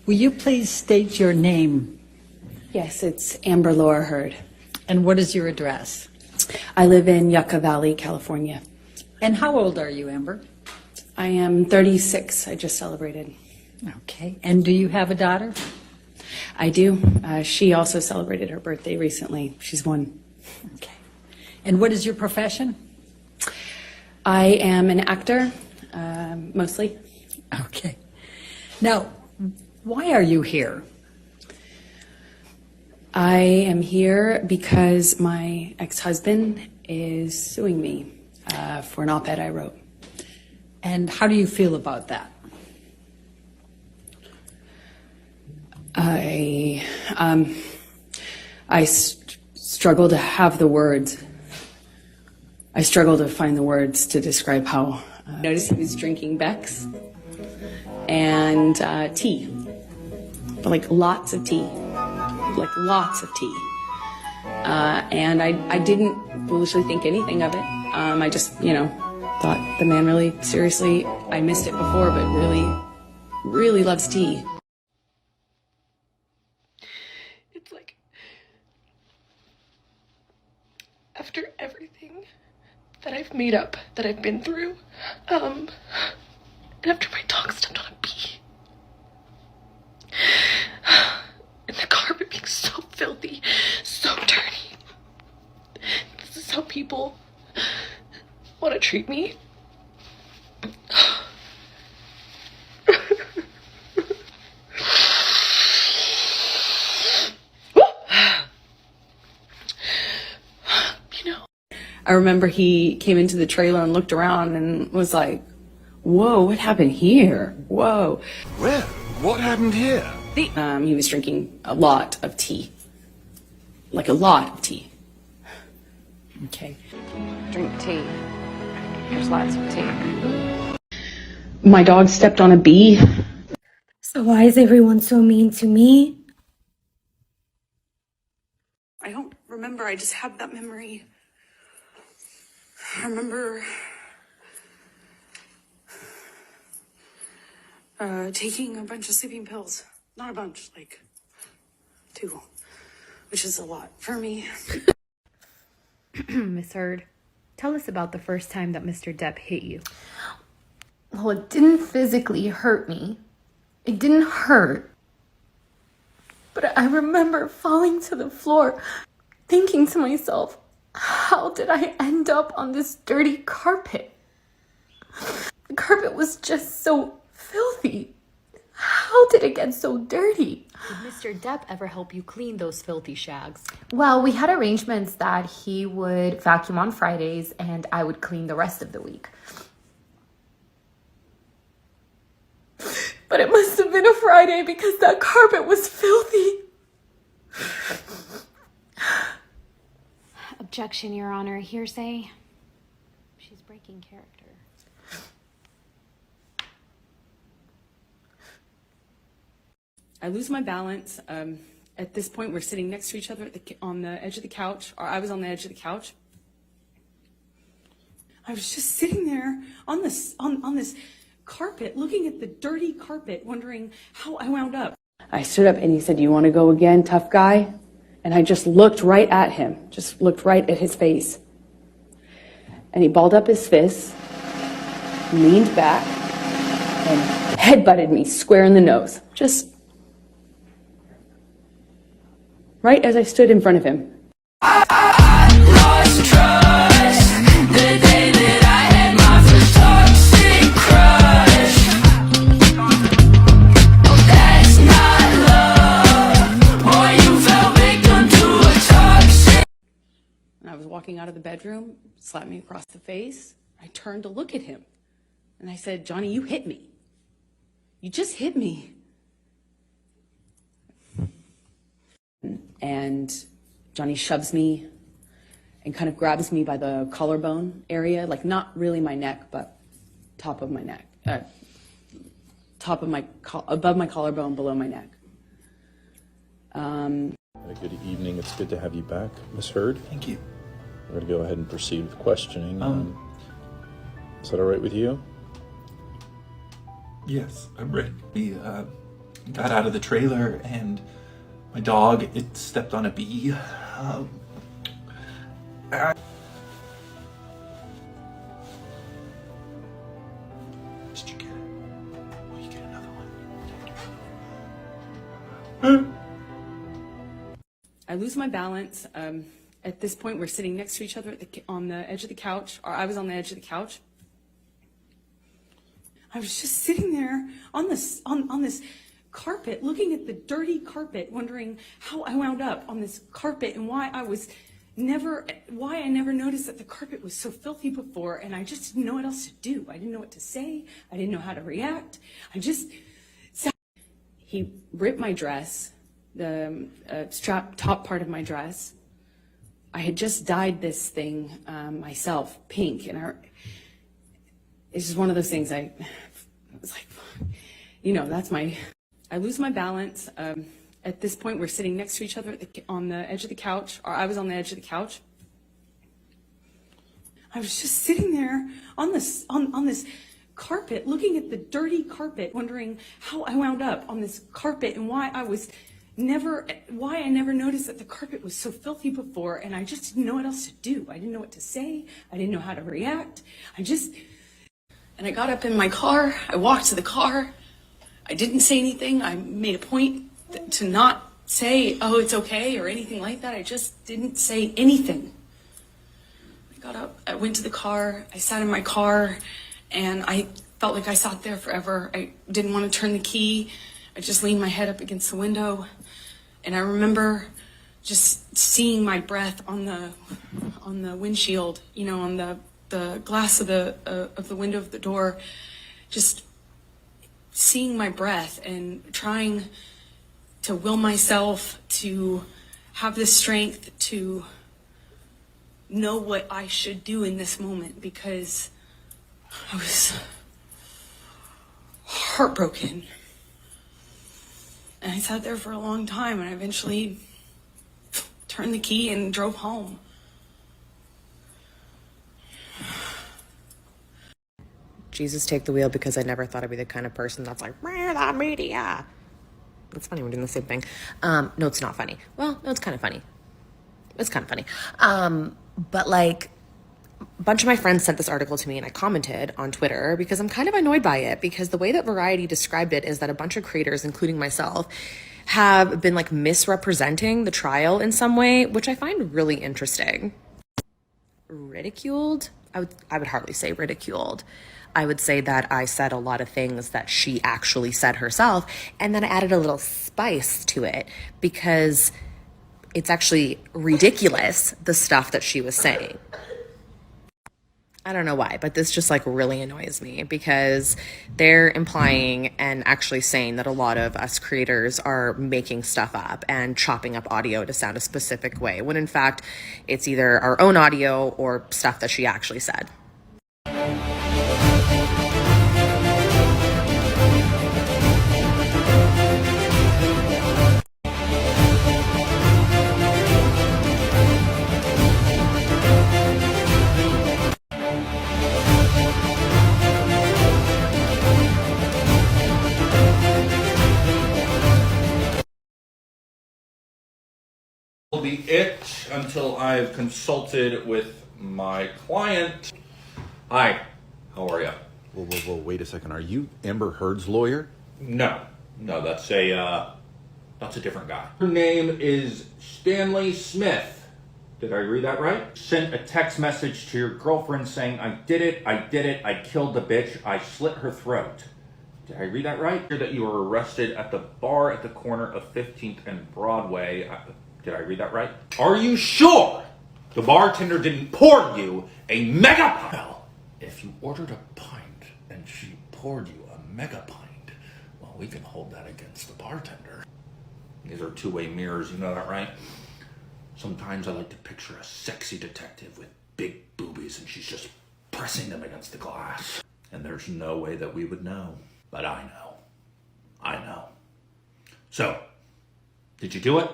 Will you please state your name? Yes, it's Amber Laura Hurd. And what is your address? I live in Yucca Valley, California. And how old are you, Amber? I am 36. I just celebrated. Okay. And do you have a daughter? I do. She also celebrated her birthday recently. She's 1. Okay. And what is your profession? I am an actor, mostly. Okay. Now, why are you here? I am here because my ex-husband is suing me for an op-ed I wrote. And how do you feel about that? I struggle to have the words. I struggle to find the words to describe how. I noticed he was drinking Beck's and tea, but like lots of tea, and I didn't foolishly think anything of it. I just, thought the man really, seriously, I missed it before, but really loves tea. It's like, after everything that I've made up, that I've been through, and after my dog stepped on a bee, and the carpet being so filthy, so dirty, this is how people want to treat me. I remember he came into the trailer and looked around and was like, whoa, what happened here? Whoa. Well, what happened here? He was drinking a lot of tea. Like a lot of tea. Okay. Drink tea. There's lots of tea. My dog stepped on a bee. So why is everyone so mean to me? I don't remember. I just have that memory. I remember taking a bunch of sleeping pills. Not a bunch, like 2, which is a lot for me. Miss Hurd, tell us about the first time that Mr. Depp hit you. Well, it didn't physically hurt me. It didn't hurt. But I remember falling to the floor, thinking to myself, how did I end up on this dirty carpet? The carpet was just so filthy. How did it get so dirty? Did Mr. Depp ever help you clean those filthy shags? Well, we had arrangements that he would vacuum on Fridays and I would clean the rest of the week. But it must have been a Friday because that carpet was filthy. Objection, Your Honor. Hearsay. She's breaking character. I lose my balance. At this point, we're sitting next to each other on the edge of the couch, or I was on the edge of the couch. I was just sitting there on this carpet, looking at the dirty carpet, wondering how I wound up. I stood up and he said, "You want to go again, tough guy?" And I just looked right at him, just looked right at his face. And he balled up his fists, leaned back, and headbutted me square in the nose. Just right as I stood in front of him. Lost trust the day that I had my first toxic crush. Oh, that's not love. Boy, you fell victim to a toxic. And I was walking out of the bedroom, slapped me across the face. I turned to look at him. And I said, "Johnny, you hit me. You just hit me." And Johnny shoves me and kind of grabs me by the collarbone area, like not really my neck, but top of my neck, above my collarbone, below my neck. Good evening. It's good to have you back, Ms. Hurd. Thank you. We're going to go ahead and proceed with questioning. Is that all right with you? Yes, I'm ready. got out of the trailer and my dog, it stepped on a bee. Did you get it? Will you get another one? I lose my balance. At this point, we're sitting next to each other on the edge of the couch, or I was on the edge of the couch. I was just sitting there on this carpet, looking at the dirty carpet, wondering how I wound up on this carpet and why I never noticed that the carpet was so filthy before, and I just didn't know what else to do. I didn't know what to say. I didn't know how to react. He ripped my dress, the top part of my dress. I had just dyed this thing myself pink, and it's just one of those things. I was like, that's my. I lose my balance. At this point, we're sitting next to each other on the edge of the couch, or I was on the edge of the couch. I was just sitting there on this carpet, looking at the dirty carpet, wondering how I wound up on this carpet and why I never noticed that the carpet was so filthy before, and I just didn't know what else to do. I didn't know what to say. I didn't know how to react. And I got up in my car. I walked to the car. I didn't say anything. I made a point to not say, oh, it's okay, or anything like that. I just didn't say anything. I got up, I went to the car, I sat in my car, and I felt like I sat there forever. I didn't want to turn the key. I just leaned my head up against the window, and I remember just seeing my breath on the windshield, on the glass of the window of the door, just seeing my breath and trying to will myself to have the strength to know what I should do in this moment, because I was heartbroken. And I sat there for a long time, and I eventually turned the key and drove home. Jesus, take the wheel, because I never thought I'd be the kind of person that's like, the media. It's funny, we're doing the same thing. No, it's not funny. Well, no, it's kind of funny. It's kind of funny. But like, a bunch of my friends sent this article to me, and I commented on Twitter because I'm kind of annoyed by it, because the way that Variety described it is that a bunch of creators, including myself, have been like misrepresenting the trial in some way, which I find really interesting. Ridiculed? I would hardly say ridiculed. I would say that I said a lot of things that she actually said herself, and then I added a little spice to it, because it's actually ridiculous, the stuff that she was saying. I don't know why, but this just like really annoys me, because they're implying and actually saying that a lot of us creators are making stuff up and chopping up audio to sound a specific way, when in fact it's either our own audio or stuff that she actually said. Be it until I've consulted with my client. Hi, how are you? Whoa, wait a second. Are you Amber Heard's lawyer? No, that's a different guy. Her name is Stanley Smith. Did I read that right? Sent a text message to your girlfriend saying, I did it, I killed the bitch, I slit her throat. Did I read that right? That you were arrested at the bar at the corner of 15th and Broadway. Did I read that right? Are you sure the bartender didn't pour you a mega pint? Well, if you ordered a pint and she poured you a mega pint, well, we can hold that against the bartender. These are two-way mirrors, you know that, right? Sometimes I like to picture a sexy detective with big boobies and she's just pressing them against the glass. And there's no way that we would know. But I know. So, did you do it?